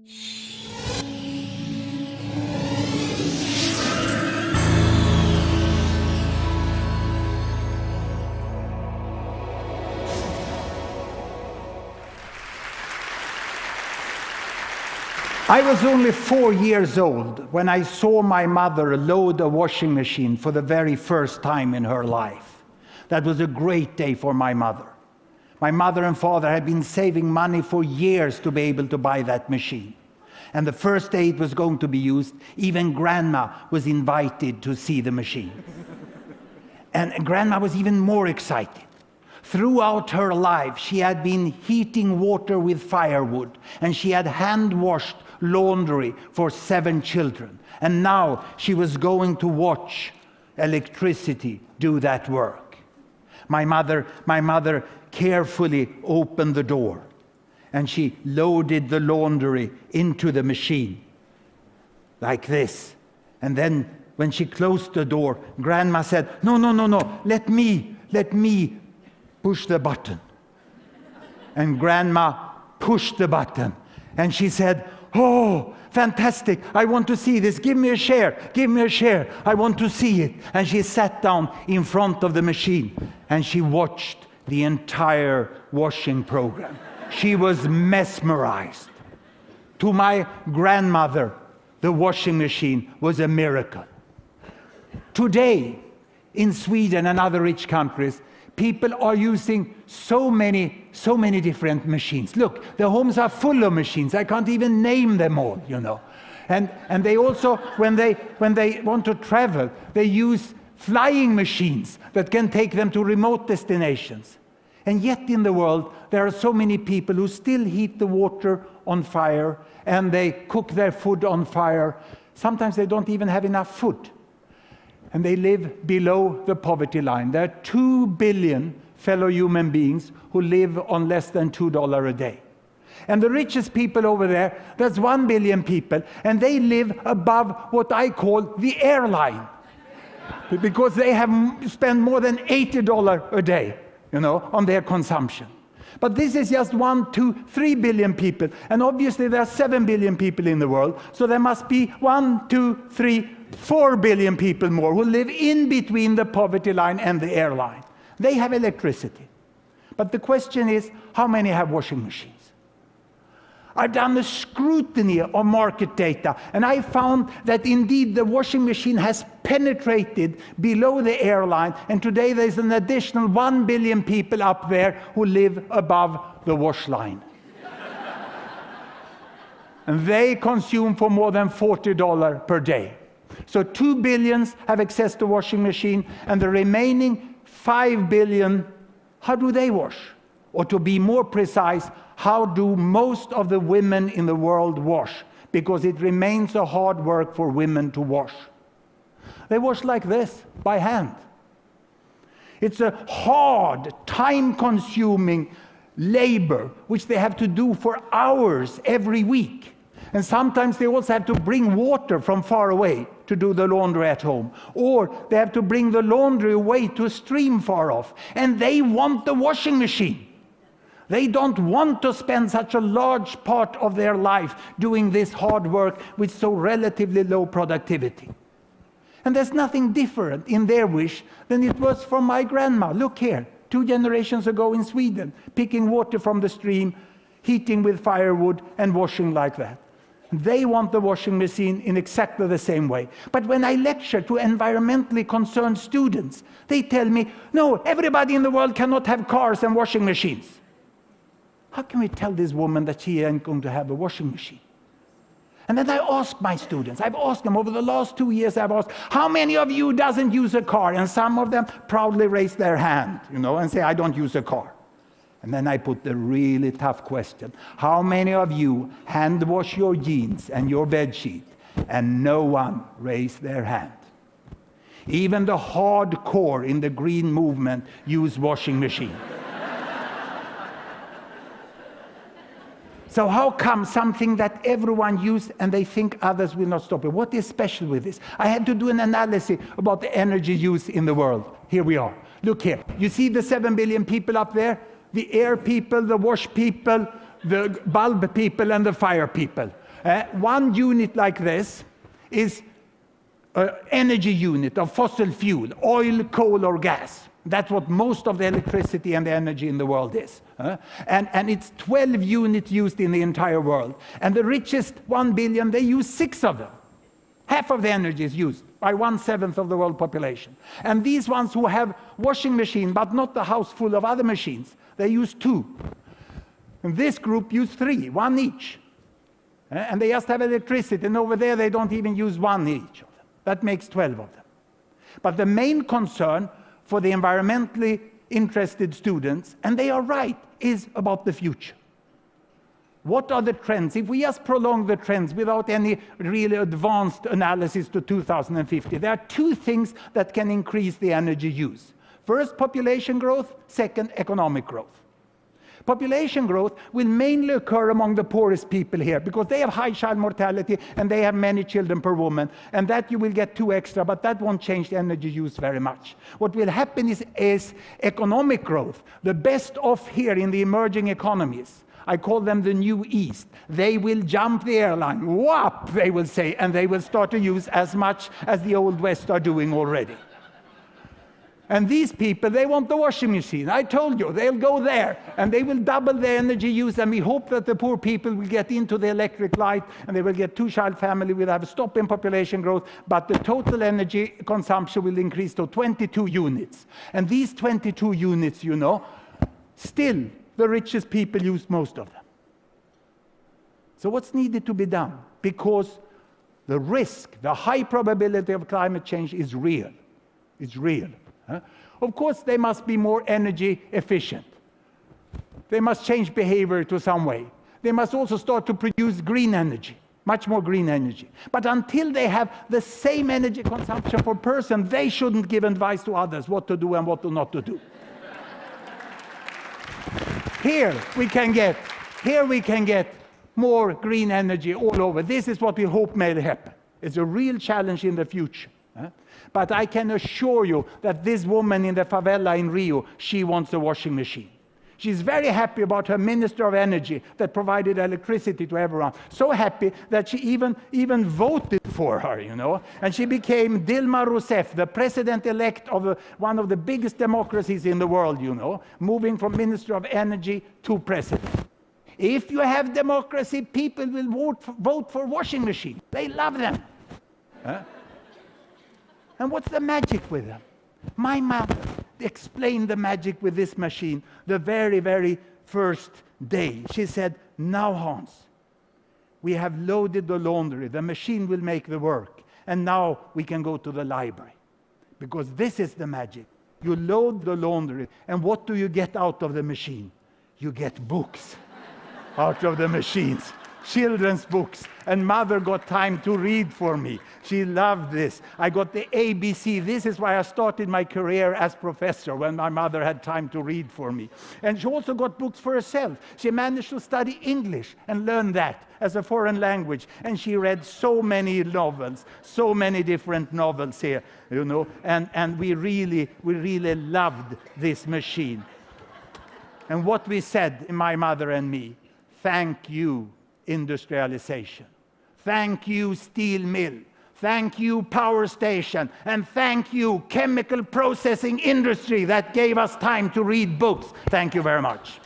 I was only 4 years old when I saw my mother load a washing machine for the very first time in her life. That was a great day for my mother. My mother and father had been saving money for years to be able to buy that machine. And the first day it was going to be used, even Grandma was invited to see the machine. And Grandma was even more excited. Throughout her life, she had been heating water with firewood, and she had hand-washed laundry for 7 children. And now she was going to watch electricity do that work. My mother carefully opened the door, and she loaded the laundry into the machine, like this. And then when she closed the door, Grandma said, no, let me push the button. And Grandma pushed the button, and she said, oh, fantastic, I want to see this, give me a share, I want to see it. And she sat down in front of the machine, and she watched the entire washing program. She was mesmerized. To my grandmother, the washing machine was a miracle. Today, in Sweden and other rich countries, people are using so many different machines. Look, the homes are full of machines. I can't even name them all, you know. And they also, when they want to travel, they use flying machines that can take them to remote destinations. And yet in the world, there are so many people who still heat the water on fire, and they cook their food on fire. Sometimes they don't even have enough food. And they live below the poverty line. There are 2 billion fellow human beings who live on less than $2 a day. And the richest people over there, that's 1 billion people, and they live above what I call the airline. Because they have spent more than $80 a day, you know, on their consumption. But this is just 1, 2, 3 billion people. And obviously there are 7 billion people in the world. So there must be 1, 2, 3, 4 billion people more who live in between the poverty line and the airline. They have electricity. But the question is, how many have washing machines? I've done a scrutiny of market data, and I found that indeed the washing machine has penetrated below the airline, and today there's an additional 1 billion people up there who live above the wash line. And they consume for more than $40 per day. So 2 billion have access to washing machine, and the remaining 5 billion, how do they wash? Or to be more precise, how do most of the women in the world wash? Because it remains a hard work for women to wash. They wash like this, by hand. It's a hard, time-consuming labor which they have to do for hours every week. And sometimes they also have to bring water from far away to do the laundry at home. Or they have to bring the laundry away to a stream far off. And they want the washing machine. They don't want to spend such a large part of their life doing this hard work with so relatively low productivity. And there's nothing different in their wish than it was for my grandma. Look here, 2 generations ago in Sweden, picking water from the stream, heating with firewood, and washing like that. They want the washing machine in exactly the same way. But when I lecture to environmentally concerned students, they tell me, no, everybody in the world cannot have cars and washing machines. How can we tell this woman that she ain't going to have a washing machine? And then I ask my students, I've asked them over the last 2 years, I've asked, how many of you doesn't use a car? And some of them proudly raise their hand, you know, and say, I don't use a car. And then I put the really tough question. How many of you hand wash your jeans and your bed sheet? And no one raised their hand. Even the hardcore in the green movement use washing machine. So how come something that everyone uses and they think others will not stop it? What is special with this? I had to do an analysis about the energy use in the world. Here we are. Look here. You see the 7 billion people up there? The air people, the wash people, the bulb people, and the fire people. One unit like this is an energy unit of fossil fuel, oil, coal, or gas. That's what most of the electricity and the energy in the world is. And it's 12 units used in the entire world. And the richest 1 billion, they use 6 of them. Half of the energy is used by 1/7 of the world population. And these ones who have washing machine, but not the house full of other machines, they use 2. And this group use 3, 1 each. And they just have electricity. And over there, they don't even use 1 each of them. That makes 12 of them. But the main concern for the environmentally interested students, and they are right, is about the future. What are the trends? If we just prolong the trends without any really advanced analysis to 2050, there are 2 things that can increase the energy use. First, population growth. Second, economic growth. Population growth will mainly occur among the poorest people here because they have high child mortality and they have many children per woman, and that you will get 2 extra, but that won't change the energy use very much. What will happen is economic growth. The best off here in the emerging economies, I call them the New East. They will jump the airline, whop, they will say, and they will start to use as much as the Old West are doing already. And these people, they want the washing machine. I told you, they'll go there, and they will double the energy use, and we hope that the poor people will get into the electric light, and they will get 2-child family, we'll have a stop in population growth, but the total energy consumption will increase to 22 units. And these 22 units, you know, still the richest people use most of them. So what's needed to be done? Because the risk, the high probability of climate change is real. It's real. Of course, they must be more energy efficient. They must change behavior to some way. They must also start to produce green energy, much more green energy. But until they have the same energy consumption per person, they shouldn't give advice to others what to do and what not to do. Here we can get more green energy all over. This is what we hope may happen. It's a real challenge in the future. But I can assure you that this woman in the favela in Rio, she wants a washing machine. She's very happy about her Minister of Energy that provided electricity to everyone. So happy that she even voted for her, you know. And she became Dilma Rousseff, the president-elect of one of the biggest democracies in the world, you know, moving from Minister of Energy to president. If you have democracy, people will vote for washing machines. They love them. And what's the magic with them? My mother explained the magic with this machine the very, very first day. She said, now, Hans, we have loaded the laundry. The machine will make the work. And now we can go to the library. Because this is the magic. You load the laundry, and what do you get out of the machine? You get books out of the machines. Children's books, and mother got time to read for me. She loved this. I got the ABC. This is why I started my career as professor, when my mother had time to read for me. And she also got books for herself. She managed to study English and learn that as a foreign language. And she read so many novels, so many different novels here, you know. And we really loved this machine. And what we said, my mother and me, thank you, industrialization. Thank you, steel mill. Thank you, power station. And thank you, chemical processing industry that gave us time to read books. Thank you very much.